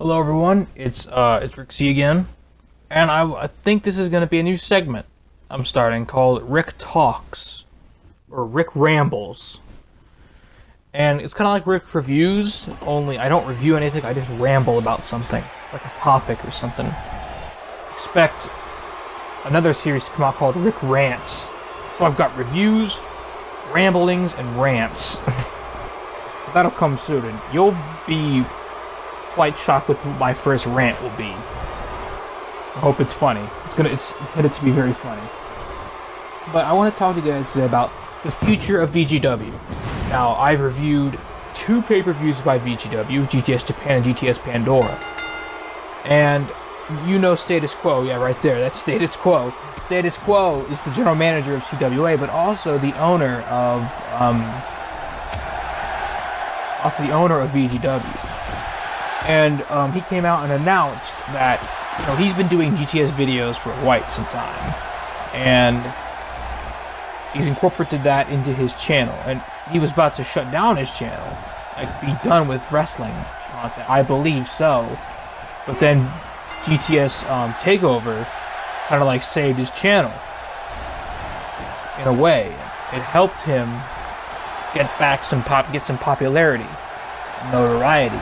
Hello everyone, it's Rick C again, and I think this is going to be a new segment I'm starting called Rick Talks, or Rick Rambles. And it's kind of like Rick Reviews, only I don't review anything, I just ramble about something, like a topic or something. Expect another series to come out called Rick Rants. So I've got reviews, ramblings, and rants. That'll come soon, and you'll be quite shocked with what my first rant will be. I hope it's funny. It's headed to be very funny. But I want to talk to you guys today about the future of VGW. Now, I've reviewed 2 pay-per-views by VGW, GTS Japan and GTS Pandora. And you know Status Quo, yeah, right there, that's Status Quo. Status Quo is the general manager of CWA, but also the owner of VGW. And he came out and announced that he's been doing GTS videos for quite some time, and he's incorporated that into his channel. And he was about to shut down his channel, like be done with wrestling content, I believe so. But then GTS Takeover kind of like saved his channel in a way. It helped him get some popularity, notoriety.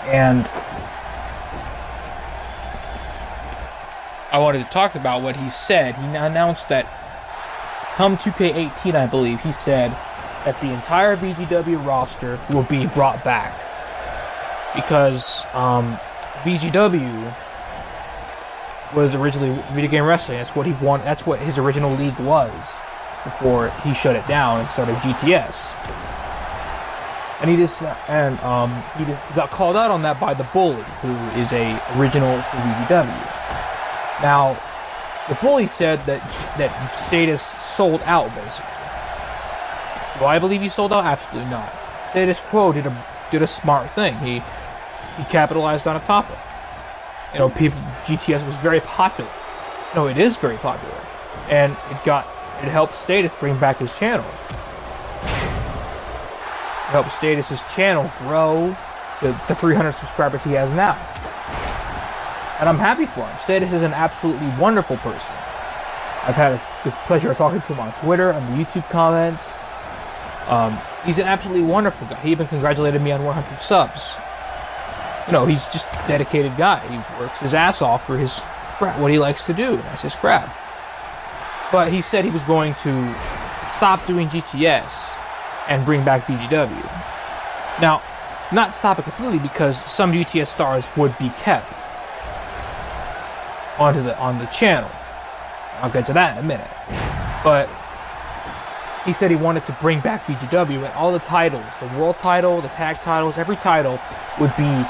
And I wanted to talk about what he said. He announced that come 2K18, I believe, he said that the entire VGW roster will be brought back. Because VGW was originally video game wrestling. That's what he wanted. That's what his original league was before he shut it down and started GTS. And he just got called out on that by the Bully, who is a original for VGW. Now, the Bully said that Status sold out, basically. Do I believe he sold out? Absolutely not. Status Quo did a smart thing. He capitalized on a topic. GTS was very popular. No, it is very popular, and it helped Status bring back his channel. Help Status's channel grow to the 300 subscribers he has now. And I'm happy for him. Status is an absolutely wonderful person. I've had the pleasure of talking to him on Twitter, on the YouTube comments. He's an absolutely wonderful guy. He even congratulated me on 100 subs. He's just a dedicated guy. He works his ass off for his what he likes to do. That's his craft. But he said he was going to stop doing GTS and bring back VGW. Now, not stop it completely, because some GTS stars would be kept on the channel. I'll get to that in a minute. But he said he wanted to bring back VGW, and all the titles, the world title, the tag titles, every title would be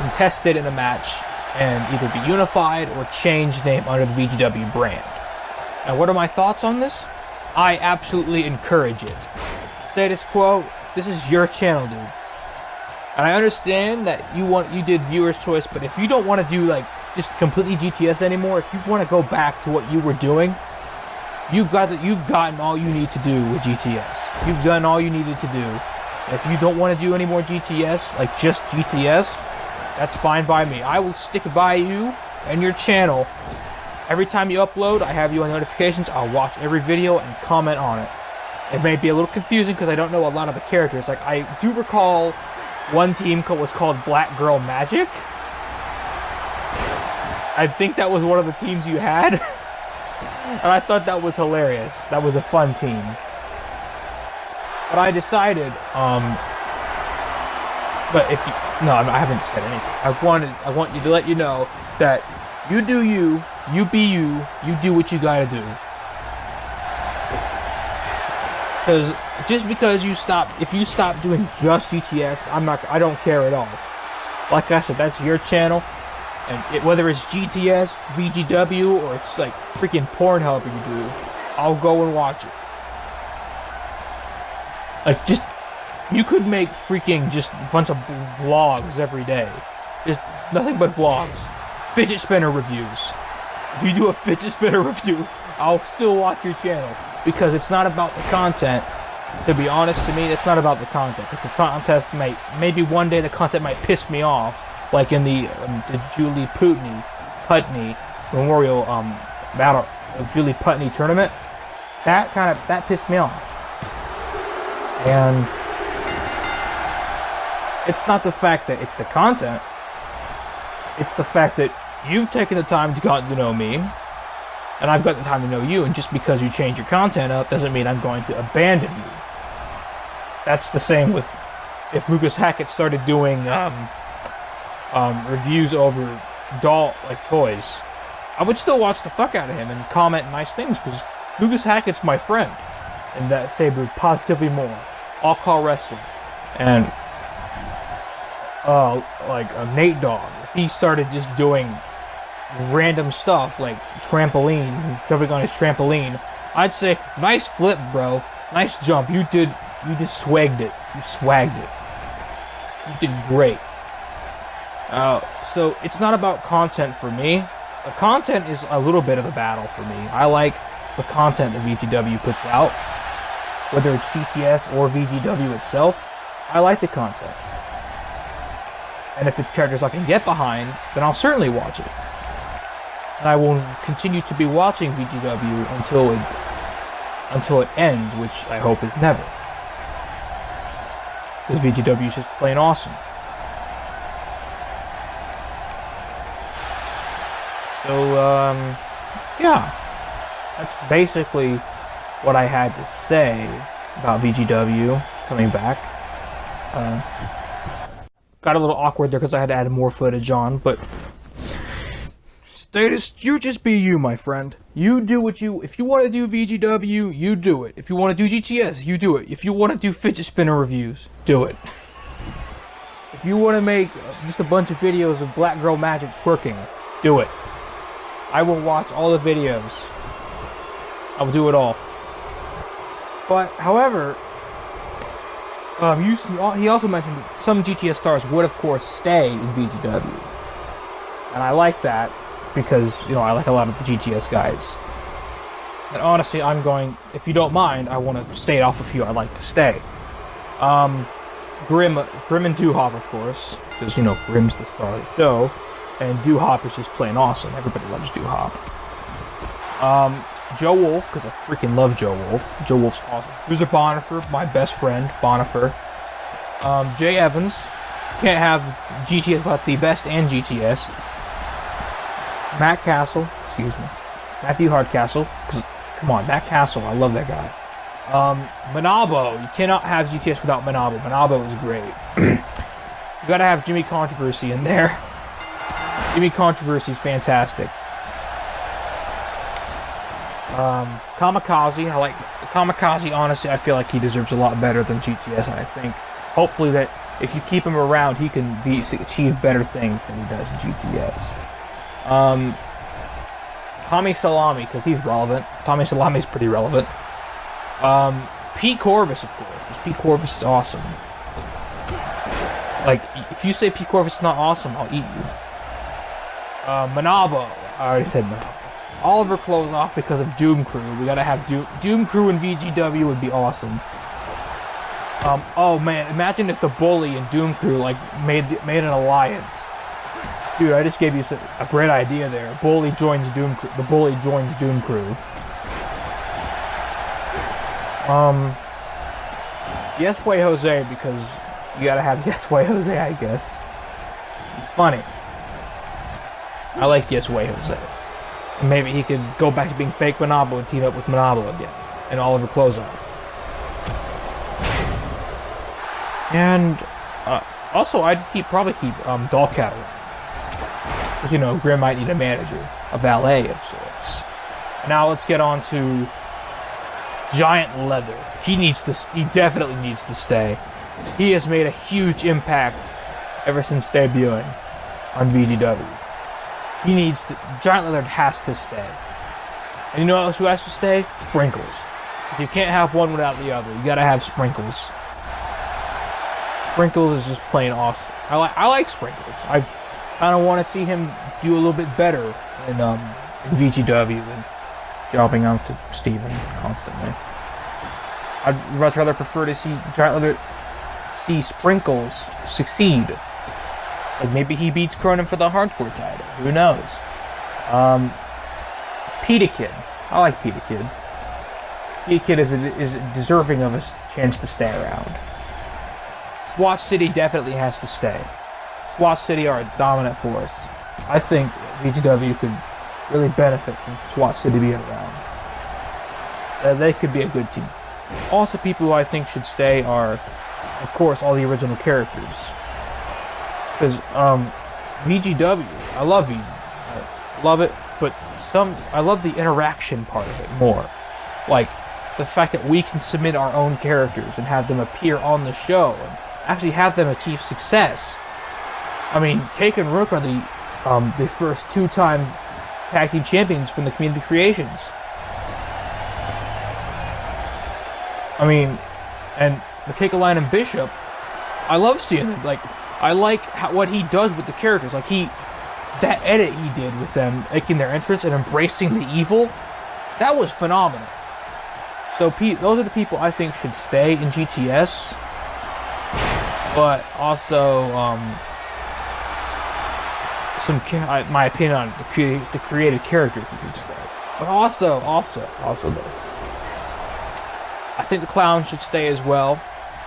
contested in a match and either be unified or change name under the VGW brand. Now, what are my thoughts on this? I absolutely encourage it. Status Quo, this is your channel, dude. And I understand that you did viewer's choice, but if you don't want to do just completely GTS anymore, if you want to go back to what you were doing, you've gotten all you need to do with GTS. You've done all you needed to do. If you don't want to do any more GTS, like just GTS, that's fine by me. I will stick by you and your channel. Every time you upload, I have you on notifications. I'll watch every video and comment on it. It may be a little confusing because I don't know a lot of the characters. Like, I do recall one team was called Black Girl Magic. I think that was one of the teams you had. And I thought that was hilarious. That was a fun team. But I decided, but I haven't said anything. I want you to let you know that you do you be you do what you gotta do. Because just because if you stop doing just GTS, I don't care at all. Like I said, that's your channel, and whether it's GTS, VGW, or it's like freaking Pornhub you do, I'll go and watch it. You could make freaking just a bunch of vlogs every day. Just nothing but vlogs. Fidget spinner reviews. If you do a fidget spinner review, I'll still watch your channel. Because it's not about the content, to be honest, to me, it's not about the content. Because the contest maybe one day the content might piss me off, like in the Julie Putney Memorial Battle of Julie Putney tournament. That pissed me off. And it's not the fact that it's the content. It's the fact that you've taken the time to get to know me, and I've got the time to know you, and just because you change your content up doesn't mean I'm going to abandon you. That's the same with if Lucas Hackett started doing reviews over toys. I would still watch the fuck out of him and comment nice things, because Lucas Hackett's my friend, and that Saber positively more. All Call Wrestling. And Nate Dogg, he started just doing random stuff like trampoline, jumping on his trampoline. I'd say, nice flip, bro. Nice jump. You just swagged it. You swagged it. You did great. So it's not about content for me. The content is a little bit of a battle for me. I like the content that VGW puts out, whether it's GTS or VGW itself. I like the content. And if it's characters I can get behind, then I'll certainly watch it. And I will continue to be watching VGW until it ends, which I hope is never. Because VGW is just plain awesome. So, yeah. That's basically what I had to say about VGW coming back. Got a little awkward there because I had to add more footage on, but Status, you just be you, my friend. You do what if you want to do VGW, you do it. If you want to do GTS, you do it. If you want to do fidget spinner reviews, do it. If you want to make just a bunch of videos of Black Girl Magic twerking, do it. I will watch all the videos. I will do it all. But, however, he also mentioned that some GTS stars would, of course, stay in VGW. And I like that because, I like a lot of the GTS guys. And honestly, if you don't mind, I want to stay off a few I'd like to stay. Grim and Doo-Hop, of course, because, Grim's the star of the show. And Doo-Hop is just plain awesome. Everybody loves Doo-Hop. Joe Wolf, because I freaking love Joe Wolf. Joe Wolf's awesome. Bruiser Bonifer, my best friend, Bonifer. Jay Evans. Can't have GTS without the best and GTS. Matt Castle, Matthew Hardcastle. Come on, Matt Castle, I love that guy. Manabo, you cannot have GTS without Manabo. Manabo is great. You gotta have Jimmy Controversy in there. Jimmy Controversy is fantastic. Kamikaze, I like Kamikaze. Honestly, I feel like he deserves a lot better than GTS, and I think hopefully that if you keep him around, he can achieve better things than he does in GTS. Tommy Salami, because he's relevant. Tommy Salami's pretty relevant. Pete Corvus, of course, because Pete Corvus is awesome. Like, if you say Pete Corvus is not awesome, I'll eat you. Manabo, I already said Manabo. Oliver Klozoff because of Doom Crew. We gotta have Doom Crew and VGW would be awesome. Oh man, imagine if the Bully and Doom Crew made an alliance. Dude, I just gave you a great idea there. Bully joins Doom Crew. The Bully joins Doom Crew. Yes Way Jose, because you gotta have Yes Way Jose, I guess. He's funny. I like Yes Way Jose. And maybe he could go back to being fake Manabo and team up with Manabo again. And Oliver Klozoff. And also, I'd probably keep Dollcat around. Because, Grim might need a manager, a valet of sorts. Now let's get on to Giant Leather. He definitely needs to stay. He has made a huge impact ever since debuting on VGW. Giant Leather has to stay. And you know what else who has to stay? Sprinkles. Because you can't have one without the other. You gotta have Sprinkles. Sprinkles is just plain awesome. I like Sprinkles. I kind of want to see him do a little bit better in VGW than jumping out to Steven constantly. I'd much rather prefer to see Sprinkles succeed. Like maybe he beats Cronin for the hardcore title. Who knows? Pita Kid. I like Pita Kid. Pita Kid is deserving of a chance to stay around. SWAT City definitely has to stay. SWAT City are a dominant force. I think VGW could really benefit from SWAT City being around. They could be a good team. Also, people who I think should stay are, of course, all the original characters. Because VGW, I love VGW. I love it, but I love the interaction part of it more. Like, the fact that we can submit our own characters and have them appear on the show and actually have them achieve success. I mean, Cake and Rook are the first two-time tag team champions from the Community Creations. I mean, and the Cake Line and Bishop, I love seeing them. Like, I like what he does with the characters. Like, that edit he did with them making their entrance and embracing the evil, that was phenomenal. So those are the people I think should stay in GTS. But also, my opinion on the creative characters should stay. But also this. I think the Clowns should stay as well.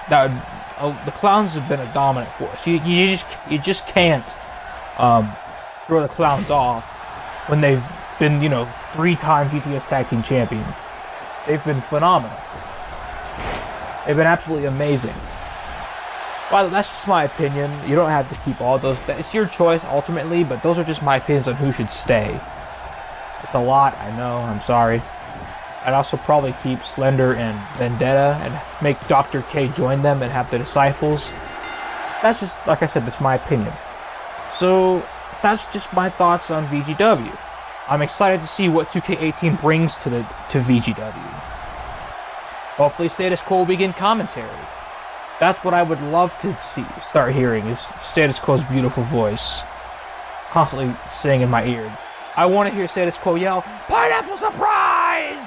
The Clowns have been a dominant force. You just can't throw the Clowns off when they've been 3-time GTS Tag Team Champions. They've been phenomenal. They've been absolutely amazing. Well, that's just my opinion. You don't have to keep all those. It's your choice ultimately, but those are just my opinions on who should stay. It's a lot, I know. I'm sorry. I'd also probably keep Slender and Vendetta and make Dr. K join them and have the Disciples. That's just, like I said, that's my opinion. So, that's just my thoughts on VGW. I'm excited to see what 2K18 brings to VGW. Hopefully Status Quo will begin commentary. That's what I would love to start hearing, is Status Quo's beautiful voice constantly singing in my ear. I want to hear Status Quo yell, "Pineapple Surprise!"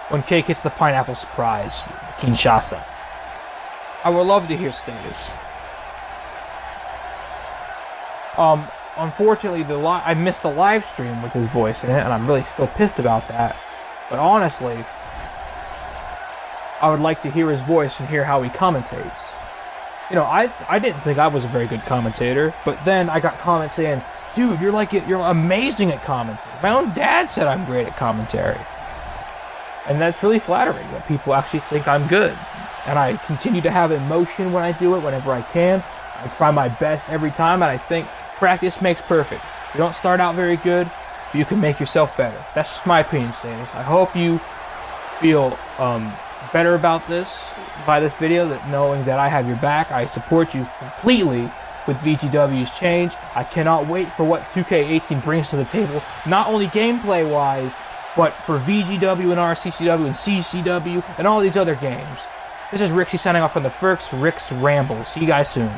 when Cake hits the Pineapple Surprise, the Kinshasa. I would love to hear Status. Unfortunately, I missed the live stream with his voice in it, and I'm really still pissed about that. But honestly, I would like to hear his voice and hear how he commentates. I didn't think I was a very good commentator, but then I got comments saying, "Dude, you're amazing at commentary." My own dad said I'm great at commentary. And that's really flattering that people actually think I'm good. And I continue to have emotion when I do it, whenever I can. I try my best every time, and I think practice makes perfect. You don't start out very good, but you can make yourself better. That's just my opinion, Status. I hope you feel better about this by this video, that knowing that I have your back. I support you completely with VGW's change. I cannot wait for what 2K18 brings to the table, not only gameplay wise, but for VGW and RCCW and CCW and all these other games. This is Rixie signing off from the Rick's Rambles. See you guys soon.